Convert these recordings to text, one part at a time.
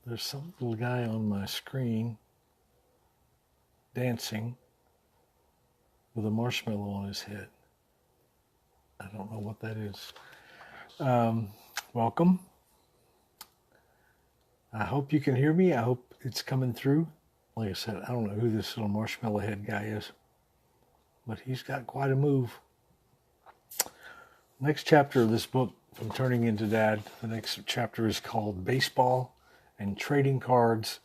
There's some little guy on my screen dancing with a marshmallow on his head. I don't know what that is. Welcome. I hope you can hear me. I hope it's coming through. Like I said, I don't know who this little marshmallow head guy is, but he's got quite a move. Next chapter of this book, from Turning Into Dad, the next chapter is called Baseball and Trading Cards.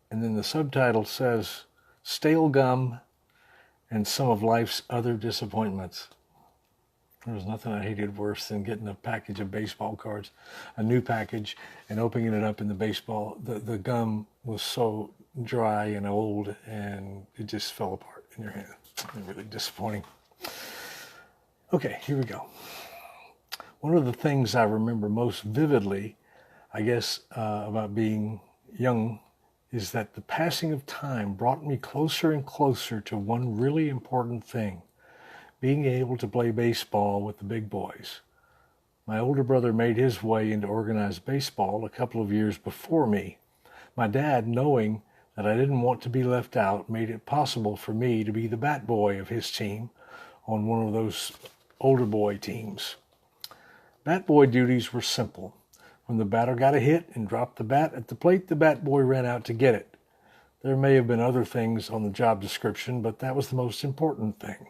And then the subtitle says Stale Gum and Some of Life's Other Disappointments. There was nothing I hated worse than getting a package of baseball cards, a new package, and opening it up in the baseball. The gum was so dry and old, and it just fell apart in your hand. Really disappointing. Okay, here we go. One of the things I remember most vividly, I guess, about being young is that the passing of time brought me closer and closer to one really important thing: being able to play baseball with the big boys. My older brother made his way into organized baseball a couple of years before me. My dad, knowing that I didn't want to be left out, made it possible for me to be the bat boy of his team on one of those older boy teams. Bat boy duties were simple. When the batter got a hit and dropped the bat at the plate, the bat boy ran out to get it. There may have been other things on the job description, but that was the most important thing.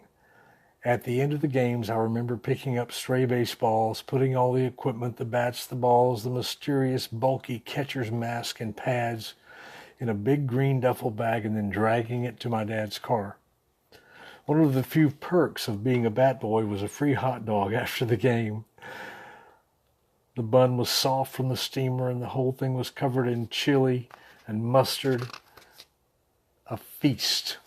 At the end of the games, I remember picking up stray baseballs, putting all the equipment, the bats, the balls, the mysterious, bulky catcher's mask and pads in a big green duffel bag, and then dragging it to my dad's car. One of the few perks of being a bat boy was a free hot dog after the game. The bun was soft from the steamer, and the whole thing was covered in chili and mustard. A feast.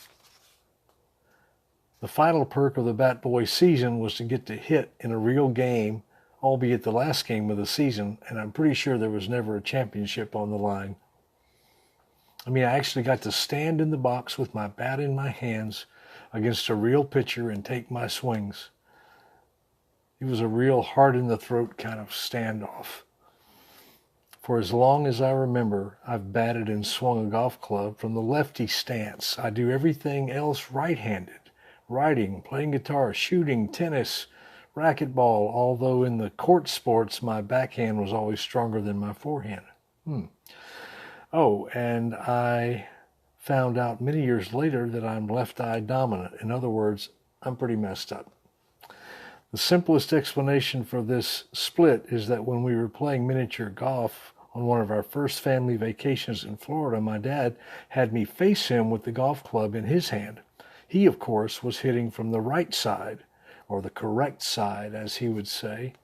The final perk of the bat boy season was to get to hit in a real game, albeit the last game of the season, and I'm pretty sure there was never a championship on the line. I actually got to stand in the box with my bat in my hands against a real pitcher and take my swings. It was a real heart-in-the-throat kind of standoff. For as long as I remember, I've batted and swung a golf club from the lefty stance. I do everything else right-handed. Writing, playing guitar, shooting, tennis, racquetball, although in the court sports, my backhand was always stronger than my forehand. Oh, and I found out many years later that I'm left-eye dominant. In other words, I'm pretty messed up. The simplest explanation for this split is that when we were playing miniature golf on one of our first family vacations in Florida, my dad had me face him with the golf club in his hand. He, of course, was hitting from the right side, or the correct side, as he would say.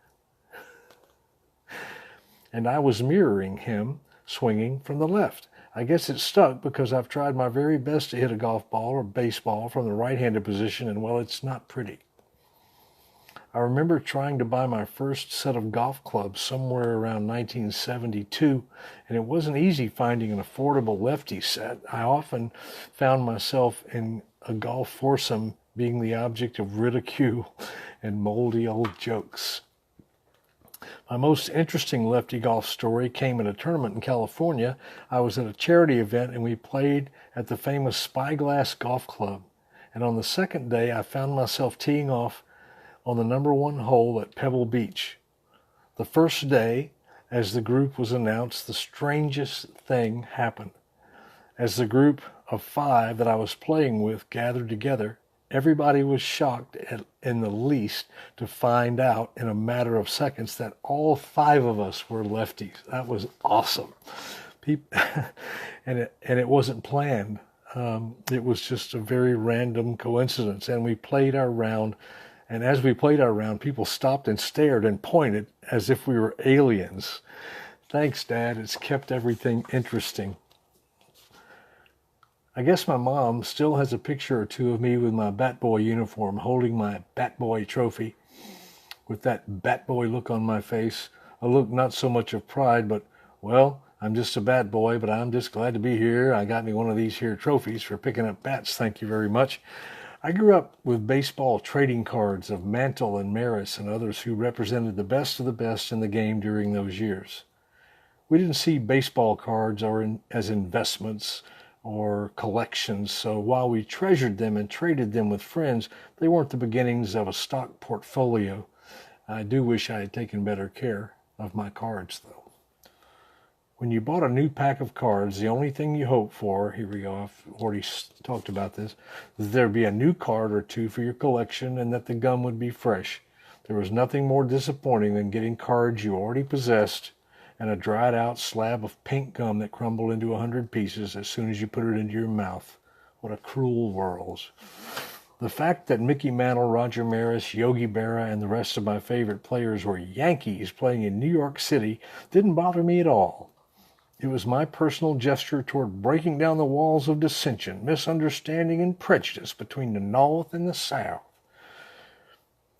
And I was mirroring him, swinging from the left. I guess it stuck because I've tried my very best to hit a golf ball or baseball from the right-handed position, and well, it's not pretty. I remember trying to buy my first set of golf clubs somewhere around 1972, and it wasn't easy finding an affordable lefty set. I often found myself in a golf foursome being the object of ridicule and moldy old jokes. My most interesting lefty golf story came at a tournament in California. I was at a charity event, and we played at the famous Spyglass Golf Club. And on the second day, I found myself teeing off on the number one hole at Pebble Beach. The first day, as the group was announced, the strangest thing happened. As the group of 5 that I was playing with gathered together, everybody was shocked in the least to find out in a matter of seconds that all 5 of us were lefties. That was awesome. And it wasn't planned. It was just a very random coincidence. And we played our round. And as we played our round, people stopped and stared and pointed as if we were aliens. Thanks, Dad. It's kept everything interesting. I guess my mom still has a picture or two of me with my Bat Boy uniform, holding my Bat Boy trophy, with that Bat Boy look on my face, a look not so much of pride, but, well, I'm just a Bat Boy, but I'm just glad to be here. I got me one of these here trophies for picking up bats, thank you very much. I grew up with baseball trading cards of Mantle and Maris and others who represented the best of the best in the game during those years. We didn't see baseball cards as investments or collections, so while we treasured them and traded them with friends, they weren't the beginnings of a stock portfolio. I do wish I had taken better care of my cards, though. When you bought a new pack of cards, the only thing you hoped for, here we go, I've already talked about this, is there'd be a new card or two for your collection and that the gum would be fresh. There was nothing more disappointing than getting cards you already possessed and a dried out slab of pink gum that crumbled into 100 pieces as soon as you put it into your mouth. What a cruel world. The fact that Mickey Mantle, Roger Maris, Yogi Berra, and the rest of my favorite players were Yankees playing in New York City didn't bother me at all. It was my personal gesture toward breaking down the walls of dissension, misunderstanding, and prejudice between the North and the South.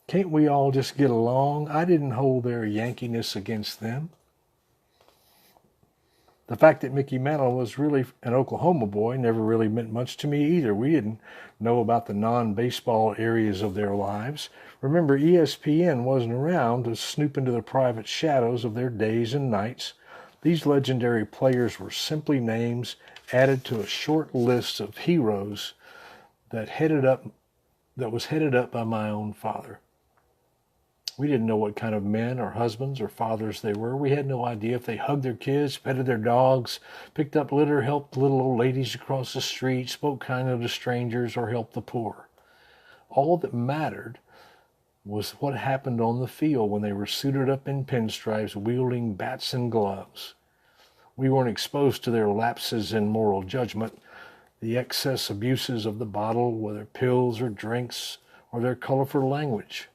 Can't we all just get along? I didn't hold their Yankeeness against them. The fact that Mickey Mantle was really an Oklahoma boy never really meant much to me either. We didn't know about the non-baseball areas of their lives. Remember, ESPN wasn't around to snoop into the private shadows of their days and nights. These legendary players were simply names added to a short list of heroes that was headed up by my own father. We didn't know what kind of men or husbands or fathers they were. We had no idea if they hugged their kids, petted their dogs, picked up litter, helped little old ladies across the street, spoke kindly to strangers, or helped the poor. All that mattered was what happened on the field when they were suited up in pinstripes, wielding bats and gloves. We weren't exposed to their lapses in moral judgment, the excess abuses of the bottle, whether pills or drinks, or their colorful language.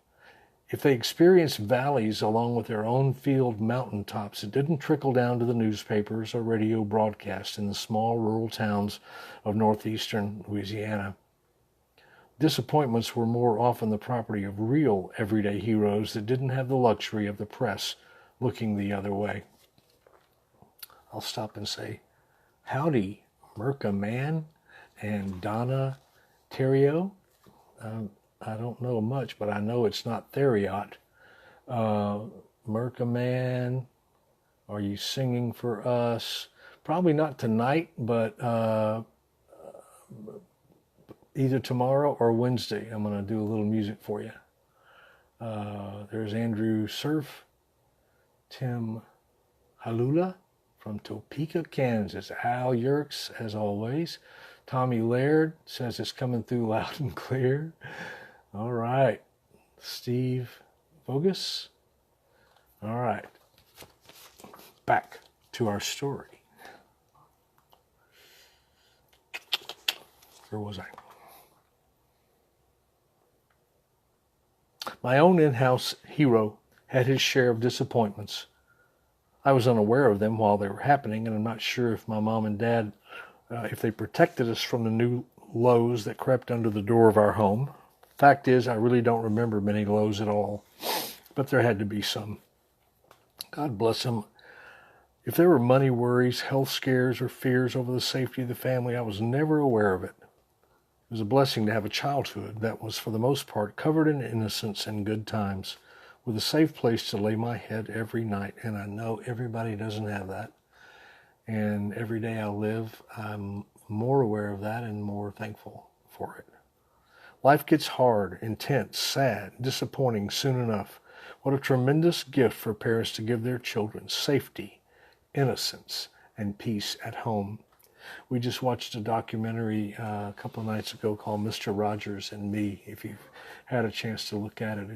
If they experienced valleys along with their own field mountaintops, it didn't trickle down to the newspapers or radio broadcasts in the small rural towns of northeastern Louisiana. Disappointments were more often the property of real everyday heroes that didn't have the luxury of the press looking the other way. I'll stop and say, howdy, Merca Mann and Donna Terrio. I don't know much, but I know it's not Theriot. Merca Mann, are you singing for us? Probably not tonight, but either tomorrow or Wednesday, I'm going to do a little music for you. There's Andrew Surf, Tim Halula from Topeka, Kansas. Al Yerkes, as always. Tommy Laird says it's coming through loud and clear. All right. Steve Vogus. All right. Back to our story. Where was I? My own in-house hero had his share of disappointments. I was unaware of them while they were happening, and I'm not sure if my mom and dad, if they protected us from the new lows that crept under the door of our home. Fact is, I really don't remember many lows at all, but there had to be some. God bless them. If there were money worries, health scares, or fears over the safety of the family, I was never aware of it. It was a blessing to have a childhood that was, for the most part, covered in innocence and good times, with a safe place to lay my head every night. And I know everybody doesn't have that. And every day I live, I'm more aware of that and more thankful for it. Life gets hard, intense, sad, disappointing soon enough. What a tremendous gift for parents to give their children: safety, innocence, and peace at home. We just watched a documentary a couple of nights ago called Mr. Rogers and Me. If you've had a chance to look at it,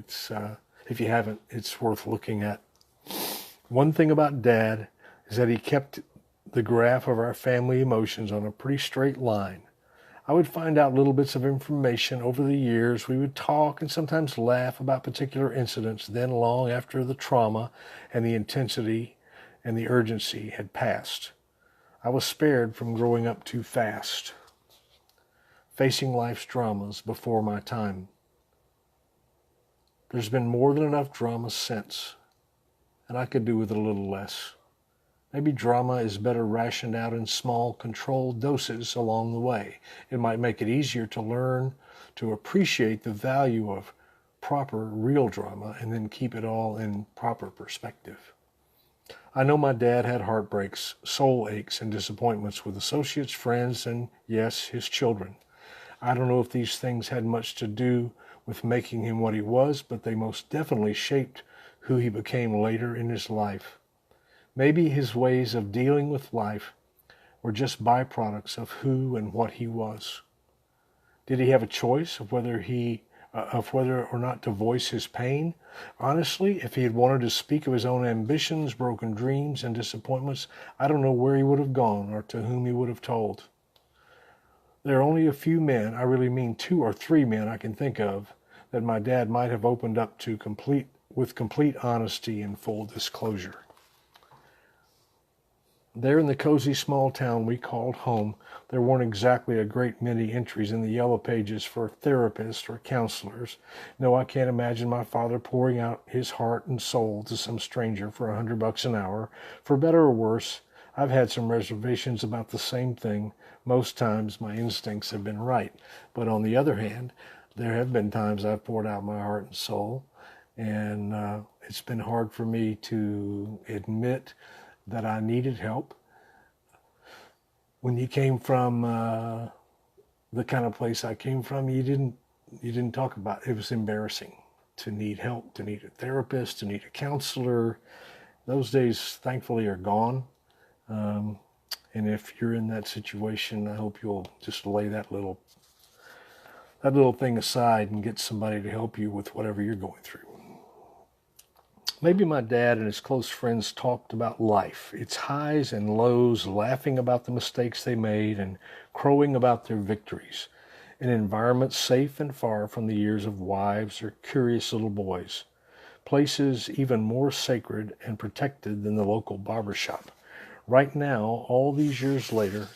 if you haven't, it's worth looking at. One thing about Dad is that he kept the graph of our family emotions on a pretty straight line. I would find out little bits of information over the years. We would talk and sometimes laugh about particular incidents. Then, long after the trauma and the intensity and the urgency had passed, I was spared from growing up too fast, facing life's dramas before my time. There's been more than enough drama since, and I could do with a little less. Maybe drama is better rationed out in small, controlled doses along the way. It might make it easier to learn to appreciate the value of proper, real drama and then keep it all in proper perspective. I know my dad had heartbreaks, soul aches, and disappointments with associates, friends, and yes, his children. I don't know if these things had much to do with making him what he was, but they most definitely shaped who he became later in his life. Maybe his ways of dealing with life were just byproducts of who and what he was. Did he have a choice of whether or not to voice his pain? Honestly, if he had wanted to speak of his own ambitions, broken dreams, and disappointments, I don't know where he would have gone or to whom he would have told. There are only a few men, I really mean 2 or 3 men I can think of, that my dad might have opened up to with complete honesty and full disclosure. There in the cozy small town we called home, there weren't exactly a great many entries in the yellow pages for therapists or counselors. No, I can't imagine my father pouring out his heart and soul to some stranger for $100 an hour. For better or worse, I've had some reservations about the same thing. Most times my instincts have been right. But on the other hand, there have been times I've poured out my heart and soul, and it's been hard for me to admit that I needed help. When you came from the kind of place I came from, you didn't talk about it. It was embarrassing to need help, to need a therapist, to need a counselor. Those days, thankfully, are gone. And if you're in that situation, I hope you'll just lay that little thing aside and get somebody to help you with whatever you're going through. Maybe my dad and his close friends talked about life, its highs and lows, laughing about the mistakes they made and crowing about their victories, in environments safe and far from the ears of wives or curious little boys, places even more sacred and protected than the local barbershop. Right now, all these years later,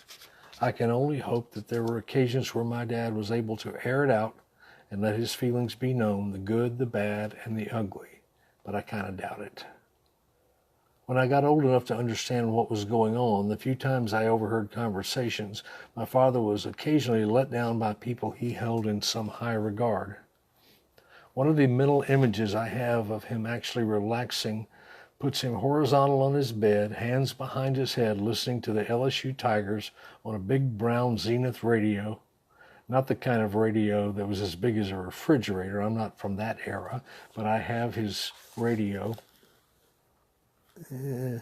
I can only hope that there were occasions where my dad was able to air it out and let his feelings be known, the good, the bad, and the ugly. But I kind of doubt it. When I got old enough to understand what was going on, the few times I overheard conversations, my father was occasionally let down by people he held in some high regard. One of the mental images I have of him actually relaxing puts him horizontal on his bed, hands behind his head, listening to the LSU Tigers on a big brown Zenith radio. Not the kind of radio that was as big as a refrigerator. I'm not from that era, but I have his radio. I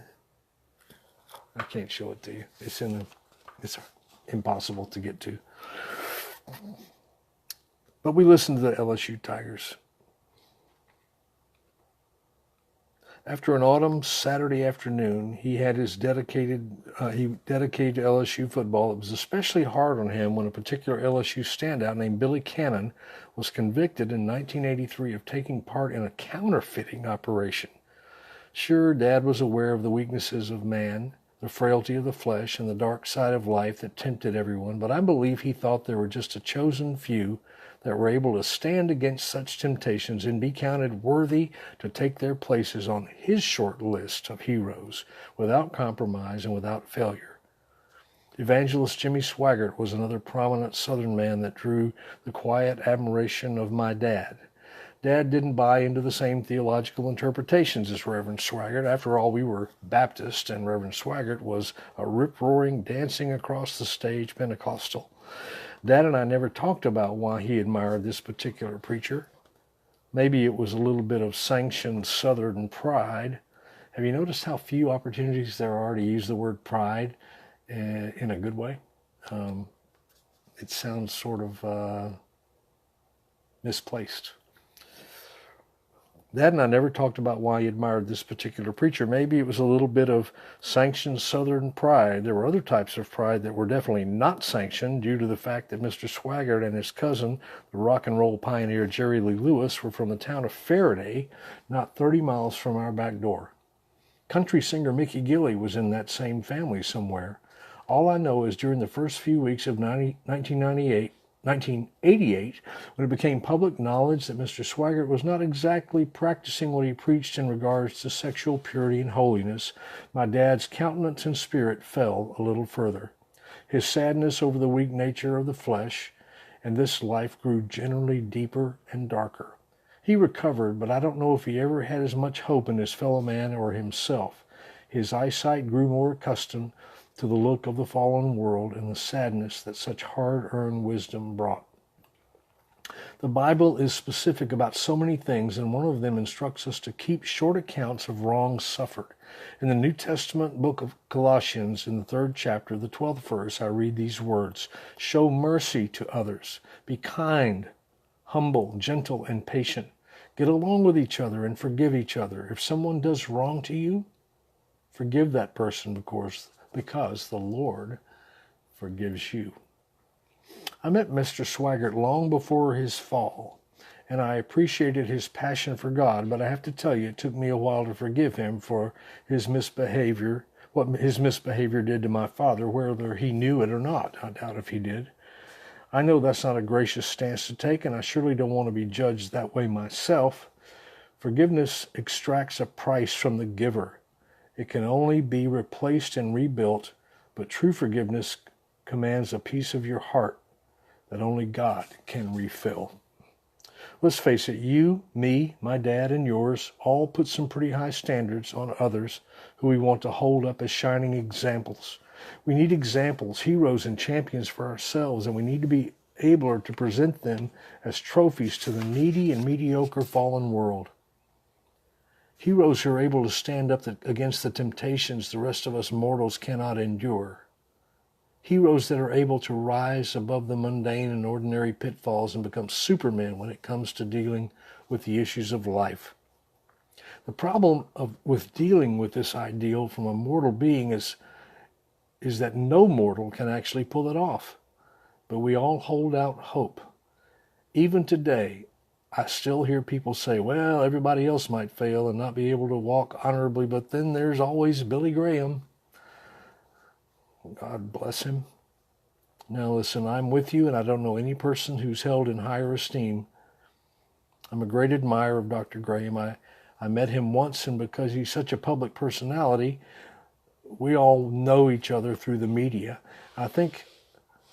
can't show it to you. It's impossible to get to. But we listened to the LSU Tigers. After an autumn Saturday afternoon, he dedicated to LSU football. It was especially hard on him when a particular LSU standout named Billy Cannon was convicted in 1983 of taking part in a counterfeiting operation. Sure, Dad was aware of the weaknesses of man, the frailty of the flesh, and the dark side of life that tempted everyone, but I believe he thought there were just a chosen few that were able to stand against such temptations and be counted worthy to take their places on his short list of heroes without compromise and without failure. Evangelist Jimmy Swaggart was another prominent Southern man that drew the quiet admiration of my dad. Dad didn't buy into the same theological interpretations as Reverend Swaggart. After all, we were Baptist, and Reverend Swaggart was a rip-roaring, dancing across the stage Pentecostal. Dad and I never talked about why he admired this particular preacher. Maybe it was a little bit of sanctioned Southern pride. Have you noticed how few opportunities there are to use the word pride in a good way? It sounds sort of misplaced. Dad and I never talked about why he admired this particular preacher. Maybe it was a little bit of sanctioned Southern pride. There were other types of pride that were definitely not sanctioned due to the fact that Mr. Swaggart and his cousin, the rock and roll pioneer Jerry Lee Lewis, were from the town of Faraday, not 30 miles from our back door. Country singer Mickey Gilley was in that same family somewhere. All I know is during the first few weeks of 1988, when it became public knowledge that Mr. Swaggart was not exactly practicing what he preached in regards to sexual purity and holiness, my dad's countenance and spirit fell a little further. His sadness over the weak nature of the flesh and this life grew generally deeper and darker. He recovered, but I don't know if he ever had as much hope in his fellow man or himself. His eyesight grew more accustomed to the look of the fallen world and the sadness that such hard-earned wisdom brought. The Bible is specific about so many things, and one of them instructs us to keep short accounts of wrongs suffered. In the New Testament book of Colossians, in the 3rd chapter, the 12th verse, I read these words: "Show mercy to others. Be kind, humble, gentle, and patient. Get along with each other and forgive each other. If someone does wrong to you, forgive that person, of course, because the Lord forgives you." I met Mr. Swaggart long before his fall, and I appreciated his passion for God, but I have to tell you, it took me a while to forgive him for his misbehavior, what his misbehavior did to my father, whether he knew it or not. I doubt if he did. I know that's not a gracious stance to take, and I surely don't want to be judged that way myself. Forgiveness extracts a price from the giver. It can only be replaced and rebuilt, but true forgiveness commands a piece of your heart that only God can refill. Let's face it, you, me, my dad, and yours all put some pretty high standards on others who we want to hold up as shining examples. We need examples, heroes, and champions for ourselves, and we need to be able to present them as trophies to the needy and mediocre fallen world. Heroes who are able to stand up against the temptations the rest of us mortals cannot endure. Heroes that are able to rise above the mundane and ordinary pitfalls and become supermen when it comes to dealing with the issues of life. The problem with dealing with this ideal from a mortal being is that no mortal can actually pull it off. But we all hold out hope. Even today, I still hear people say, well, everybody else might fail and not be able to walk honorably, but then there's always Billy Graham. God bless him. Now listen, I'm with you, and I don't know any person who's held in higher esteem. I'm a great admirer of Dr. Graham. I met him once, and because he's such a public personality, we all know each other through the media. I think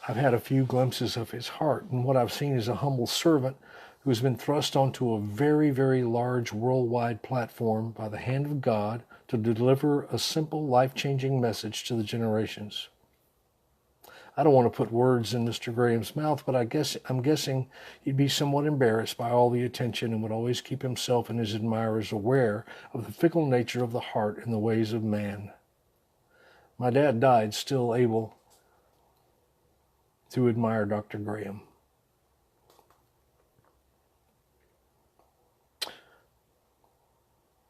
I've had a few glimpses of his heart, and what I've seen is a humble servant who's been thrust onto a very, very large worldwide platform by the hand of God to deliver a simple, life-changing message to the generations. I don't want to put words in Mr. Graham's mouth, but I'm guessing he'd be somewhat embarrassed by all the attention and would always keep himself and his admirers aware of the fickle nature of the heart and the ways of man. My dad died still able to admire Dr. Graham.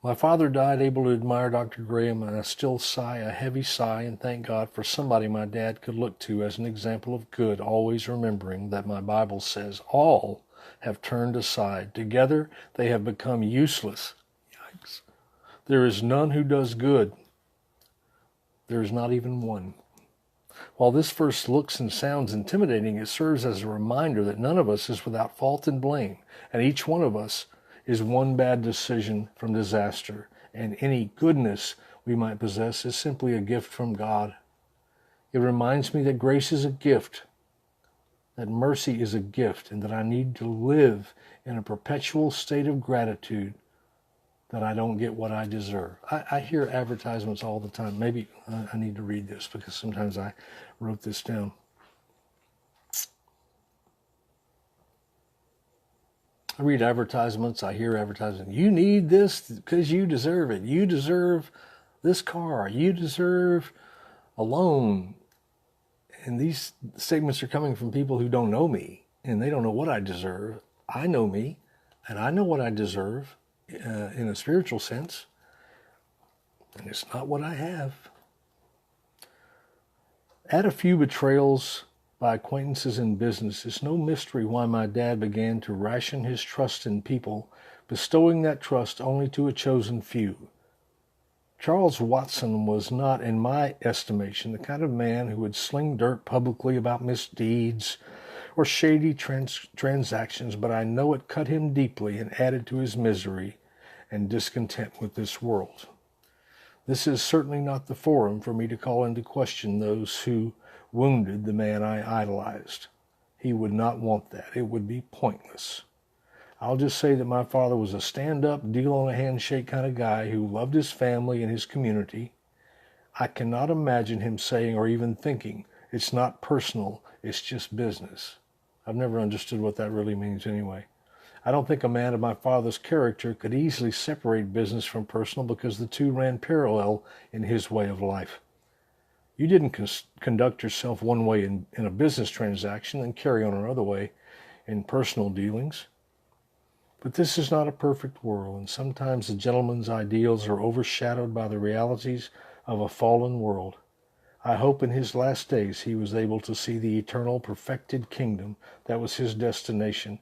My father died able to admire Dr. Graham, and I still sigh a heavy sigh and thank God for somebody my dad could look to as an example of good, always remembering that my Bible says all have turned aside. Together they have become useless. Yikes. There is none who does good. There is not even one. While this verse looks and sounds intimidating, it serves as a reminder that none of us is without fault and blame, and each one of us is one bad decision from disaster, and any goodness we might possess is simply a gift from God. It reminds me that grace is a gift, that mercy is a gift, and that I need to live in a perpetual state of gratitude that I don't get what I deserve. I hear advertisements all the time. Maybe I need to read this because sometimes I wrote this down. I read advertisements, I hear advertisements. You need this because you deserve it. You deserve this car. You deserve a loan. And these statements are coming from people who don't know me, and they don't know what I deserve. I know me, and I know what I deserve in a spiritual sense, and it's not what I have. Add a few betrayals by acquaintances in business, it's no mystery why my dad began to ration his trust in people, bestowing that trust only to a chosen few. Charles Watson was not, in my estimation, the kind of man who would sling dirt publicly about misdeeds or shady transactions, but I know it cut him deeply and added to his misery and discontent with this world. This is certainly not the forum for me to call into question those who wounded the man I idolized. He would not want that. It would be pointless. I'll just say that my father was a stand-up, deal-on-a-handshake kind of guy who loved his family and his community. I cannot imagine him saying or even thinking, it's not personal, it's just business. I've never understood what that really means anyway. I don't think a man of my father's character could easily separate business from personal because the two ran parallel in his way of life. You didn't conduct yourself one way in a business transaction and carry on another way in personal dealings. But this is not a perfect world, and sometimes the gentleman's ideals are overshadowed by the realities of a fallen world. I hope in his last days he was able to see the eternal perfected kingdom that was his destination.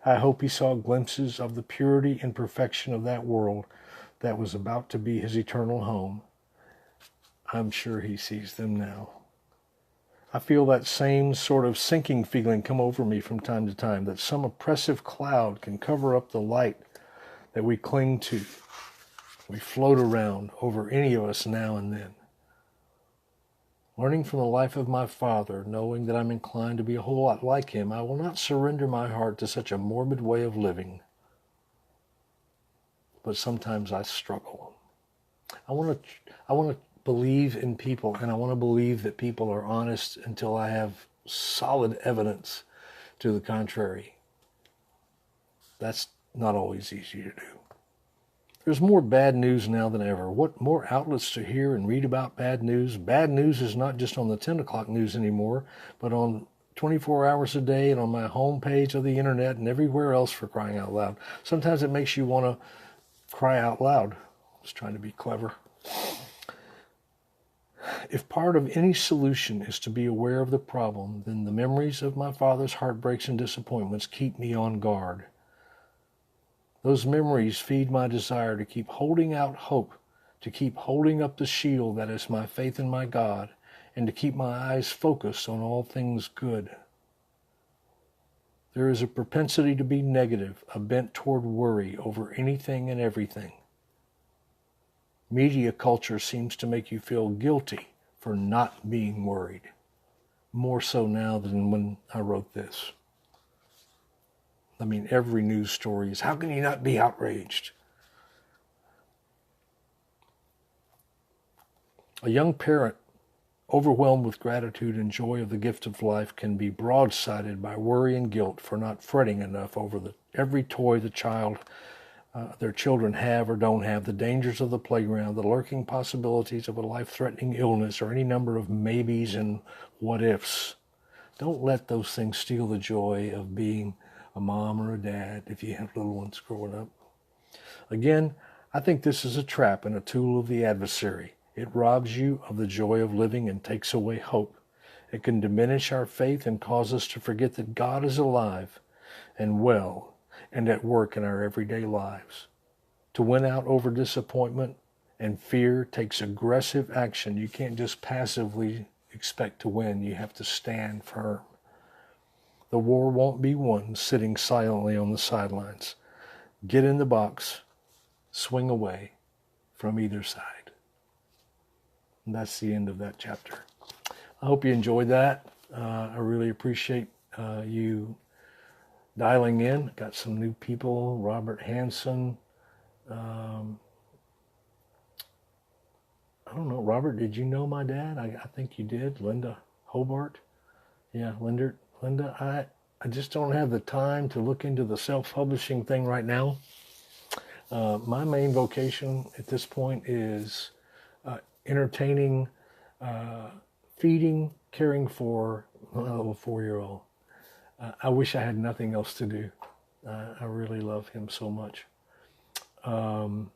I hope he saw glimpses of the purity and perfection of that world that was about to be his eternal home. I'm sure he sees them now. I feel that same sort of sinking feeling come over me from time to time, that some oppressive cloud can cover up the light that we cling to. We float around over any of us now and then. Learning from the life of my father, knowing that I'm inclined to be a whole lot like him, I will not surrender my heart to such a morbid way of living. But sometimes I struggle. I want to believe in people, and I want to believe that people are honest until I have solid evidence to the contrary. That's not always easy to do. There's more bad news now than ever. What more outlets to hear and read about bad news? Bad news is not just on the 10 o'clock news anymore, but on 24 hours a day and on my homepage of the internet and everywhere else, for crying out loud. Sometimes it makes you want to cry out loud. Just trying to be clever. If part of any solution is to be aware of the problem, then the memories of my father's heartbreaks and disappointments keep me on guard. Those memories feed my desire to keep holding out hope, to keep holding up the shield that is my faith in my God, and to keep my eyes focused on all things good. There is a propensity to be negative, a bent toward worry over anything and everything. Media culture seems to make you feel guilty for not being worried, more so now than when I wrote this. I mean, every news story is, how can you not be outraged? A young parent, overwhelmed with gratitude and joy of the gift of life, can be broadsided by worry and guilt for not fretting enough over every toy their children have or don't have, the dangers of the playground, the lurking possibilities of a life-threatening illness, or any number of maybes and what-ifs. Don't let those things steal the joy of being a mom or a dad if you have little ones growing up. Again, I think this is a trap and a tool of the adversary. It robs you of the joy of living and takes away hope. It can diminish our faith and cause us to forget that God is alive and well and at work in our everyday lives. To win out over disappointment and fear takes aggressive action. You can't just passively expect to win. You have to stand firm. The war won't be won sitting silently on the sidelines. Get in the box, swing away from either side. And that's the end of that chapter. I hope you enjoyed that. I really appreciate you dialing in. Got some new people. Robert Hanson. I don't know. Robert, did you know my dad? I think you did. Linda Hobart. Yeah, Linda, I just don't have the time to look into the self-publishing thing right now. My main vocation at this point is entertaining, feeding, caring for my little 4-year-old. I wish I had nothing else to do. I really love him so much. Let's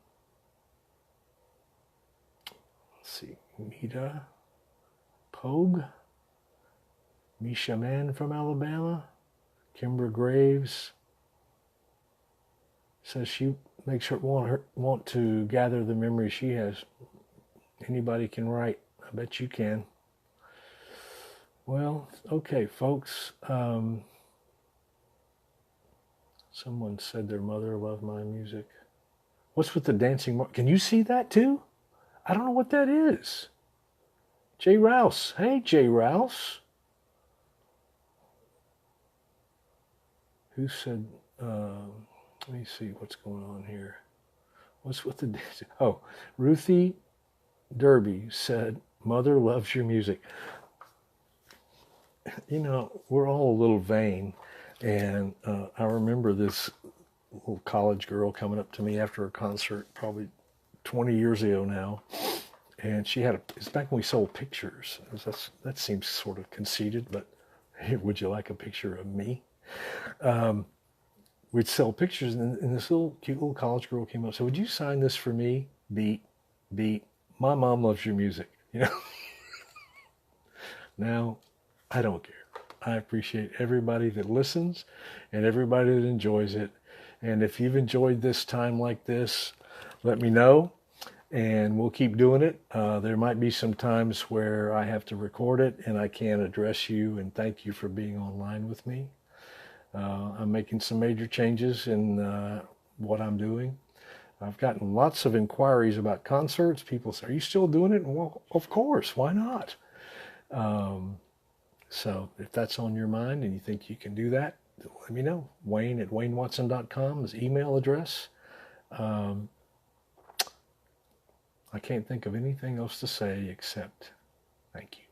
see, Mita Pogue. Misha Mann from Alabama. Kimbra Graves says she makes her want to gather the memories she has. Anybody can write. I bet you can. Well, okay, folks. Someone said their mother loved my music. What's with the dancing? Can you see that too? I don't know what that is. Jay Rouse. Hey, Jay Rouse. Who said, let me see what's going on here. What's with the dancing? Oh, Ruthie Derby said, "Mother loves your music." You know, we're all a little vain. And I remember this little college girl coming up to me after a concert, probably 20 years ago now. And she had it's back when we sold pictures. That seems sort of conceited, but hey, would you like a picture of me? We'd sell pictures, and this little cute little college girl came up and said, "Would you sign this for me? Beat, beat. My mom loves your music." You know, now I don't care. I appreciate everybody that listens and everybody that enjoys it. And if you've enjoyed this time like this, let me know and we'll keep doing it. There might be some times where I have to record it and I can't address you and thank you for being online with me. I'm making some major changes in what I'm doing. I've gotten lots of inquiries about concerts. People say, "Are you still doing it?" Well, of course, why not? So if that's on your mind and you think you can do that, let me know. Wayne at waynewatson.com is email address. I can't think of anything else to say except thank you.